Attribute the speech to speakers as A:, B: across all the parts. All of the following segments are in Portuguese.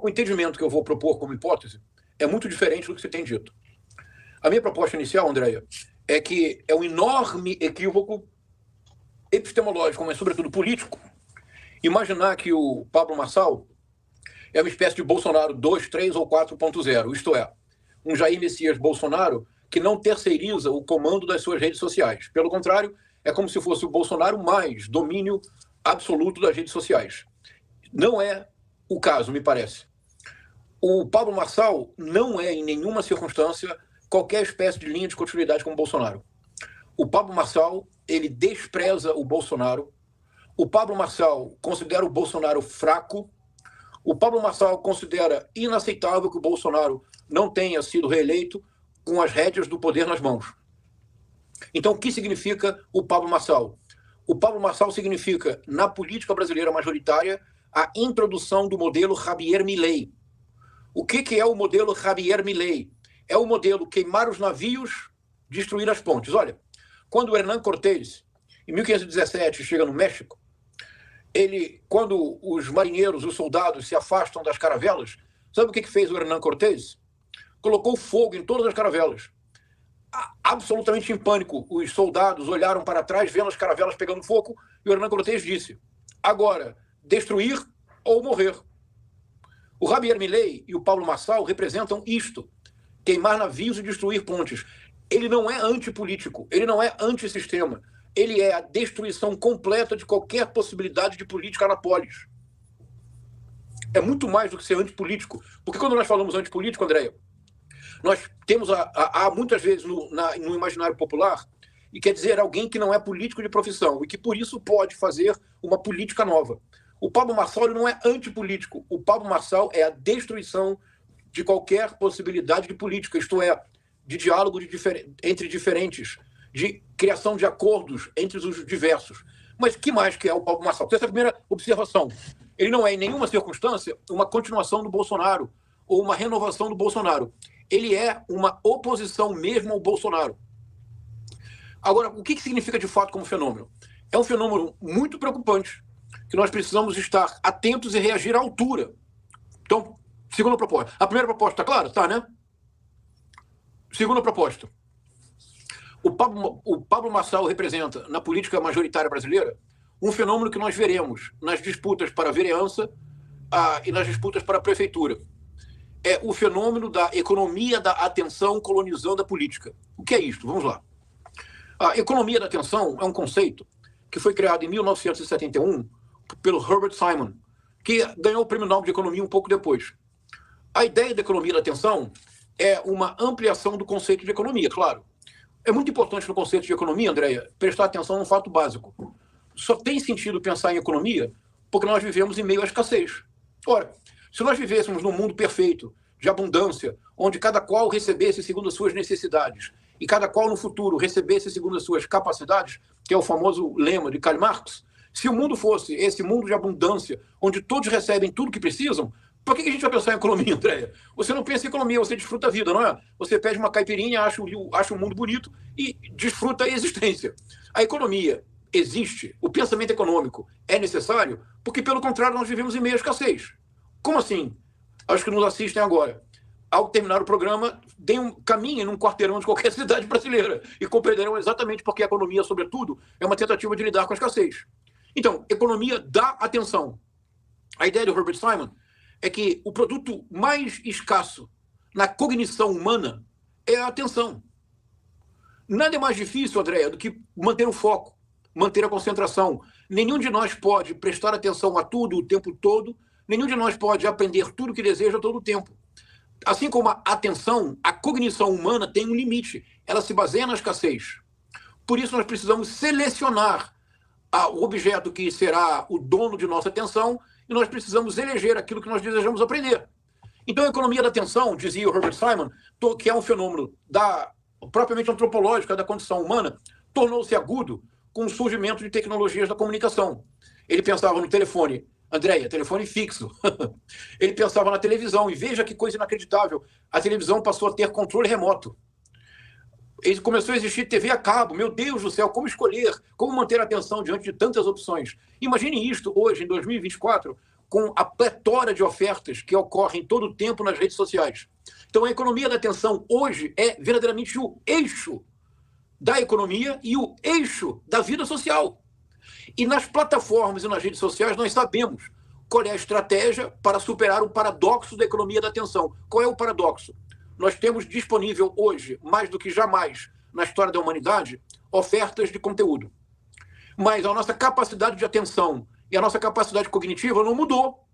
A: o entendimento que eu vou propor como hipótese é muito diferente do que você tem dito. A minha proposta inicial, Andréia, é que é um enorme equívoco epistemológico, mas sobretudo político, imaginar que o Pablo Marçal é uma espécie de Bolsonaro 2, 3 ou 4.0, isto é, um Jair Messias Bolsonaro que não terceiriza o comando das suas redes sociais. Pelo contrário, é como se fosse o Bolsonaro mais domínio absoluto das redes sociais. Não é o caso, me parece. O Pablo Marçal não é, em nenhuma circunstância, qualquer espécie de linha de continuidade com o Bolsonaro. O Pablo Marçal, ele despreza o Bolsonaro. O Pablo Marçal considera o Bolsonaro fraco. O Pablo Marçal considera inaceitável que o Bolsonaro não tenha sido reeleito com as rédeas do poder nas mãos. Então, o que significa o Pablo Marçal? O Pablo Marçal significa, na política brasileira majoritária, a introdução do modelo Javier Milei. O que é o modelo Javier Milei? É o modelo queimar os navios, destruir as pontes. Olha, quando o Hernán Cortés, em 1517, chega no México, quando os marinheiros, os soldados, se afastam das caravelas, sabe o que fez o Hernán Cortés? Colocou fogo em todas as caravelas. Absolutamente em pânico, os soldados olharam para trás, vendo as caravelas pegando fogo, e o Hernán Cortés disse: agora, destruir ou morrer. O Javier Milei e o Pablo Marçal representam isto: queimar navios e destruir pontes. Ele não é antipolítico, ele não é antissistema, ele é a destruição completa de qualquer possibilidade de política na polis. É muito mais do que ser antipolítico, porque quando nós falamos antipolítico, Andréia, nós temos há muitas vezes no imaginário popular, e quer dizer alguém que não é político de profissão e que por isso pode fazer uma política nova. O Pablo Marçal não é antipolítico, o Pablo Marçal é a destruição de qualquer possibilidade de política, isto é, de diálogo entre diferentes, de criação de acordos entre os diversos. Mas que mais que é o Pablo Marçal? Essa é a primeira observação. Ele não é, em nenhuma circunstância, uma continuação do Bolsonaro ou uma renovação do Bolsonaro. Ele é uma oposição mesmo ao Bolsonaro. Agora, o que significa de fato como fenômeno? É um fenômeno muito preocupante, que nós precisamos estar atentos e reagir à altura. Então, segunda proposta. A primeira proposta está clara? Tá, né? Segunda proposta. O Pablo Marçal representa, na política majoritária brasileira, um fenômeno que nós veremos nas disputas para a vereança e nas disputas para a prefeitura. É o fenômeno da economia da atenção colonizando a política. O que é isto? Vamos lá. A economia da atenção é um conceito que foi criado em 1971 pelo Herbert Simon, que ganhou o Prêmio Nobel de Economia um pouco depois. A ideia da economia da atenção é uma ampliação do conceito de economia, claro. É muito importante no conceito de economia, Andréia, prestar atenção num fato básico. Só tem sentido pensar em economia porque nós vivemos em meio à escassez. Ora, se nós vivêssemos num mundo perfeito, de abundância, onde cada qual recebesse segundo as suas necessidades e cada qual no futuro recebesse segundo as suas capacidades, que é o famoso lema de Karl Marx, se o mundo fosse esse mundo de abundância, onde todos recebem tudo que precisam, por que a gente vai pensar em economia, Andréia? Você não pensa em economia, você desfruta a vida, não é? Você pede uma caipirinha, acha o mundo bonito e desfruta a existência. A economia existe, o pensamento econômico é necessário, porque, pelo contrário, nós vivemos em meio à escassez. Como assim? Aos que nos assistem agora, ao terminar o programa, caminhem num quarteirão de qualquer cidade brasileira e compreenderão exatamente porque a economia, sobretudo, é uma tentativa de lidar com a escassez. Então, economia dá atenção. A ideia do Herbert Simon é que o produto mais escasso na cognição humana é a atenção. Nada é mais difícil, Andréia, do que manter o foco, manter a concentração. Nenhum de nós pode prestar atenção a tudo o tempo todo, nenhum de nós pode aprender tudo o que deseja todo o tempo. Assim como a atenção, a cognição humana tem um limite. Ela se baseia na escassez. Por isso nós precisamos selecionar o objeto que será o dono de nossa atenção e nós precisamos eleger aquilo que nós desejamos aprender. Então a economia da atenção, dizia o Herbert Simon, que é um fenômeno propriamente antropológico da condição humana, tornou-se agudo com o surgimento de tecnologias da comunicação. Ele pensava no telefone, Andréia, telefone fixo. Ele pensava na televisão, e veja que coisa inacreditável, a televisão passou a ter controle remoto. Ele começou a existir TV a cabo, meu Deus do céu, como escolher, como manter a atenção diante de tantas opções. Imagine isto hoje, em 2024, com a pletora de ofertas que ocorrem todo o tempo nas redes sociais. Então, a economia da atenção hoje é verdadeiramente o eixo da economia e o eixo da vida social. E nas plataformas e nas redes sociais nós sabemos qual é a estratégia para superar o paradoxo da economia da atenção. Qual é o paradoxo? Nós temos disponível hoje, mais do que jamais na história da humanidade, ofertas de conteúdo. Mas a nossa capacidade de atenção e a nossa capacidade cognitiva não mudou.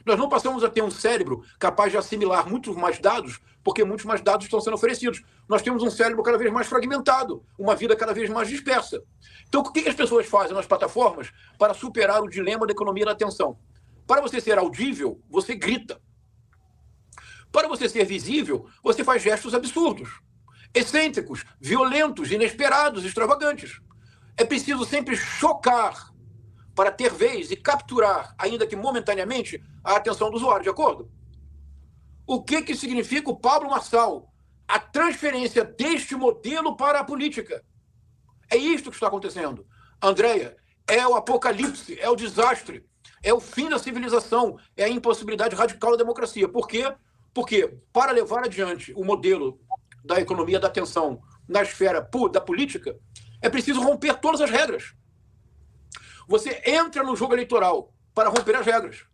A: Nós não passamos a ter um cérebro capaz de assimilar muitos mais dados, porque muitos mais dados estão sendo oferecidos. Nós temos um cérebro cada vez mais fragmentado, uma vida cada vez mais dispersa. Então, o que as pessoas fazem nas plataformas para superar o dilema da economia da atenção? Para você ser audível, você grita. Para você ser visível, você faz gestos absurdos, excêntricos, violentos, inesperados, extravagantes. É preciso sempre chocar para ter vez e capturar, ainda que momentaneamente, a atenção do usuário, de acordo? O que significa o Pablo Marçal? A transferência deste modelo para a política. É isto que está acontecendo. Andréia, é o apocalipse, é o desastre, é o fim da civilização, é a impossibilidade radical da democracia. Por quê? Porque, para levar adiante o modelo da economia da atenção na esfera da política, é preciso romper todas as regras. Você entra no jogo eleitoral para romper as regras.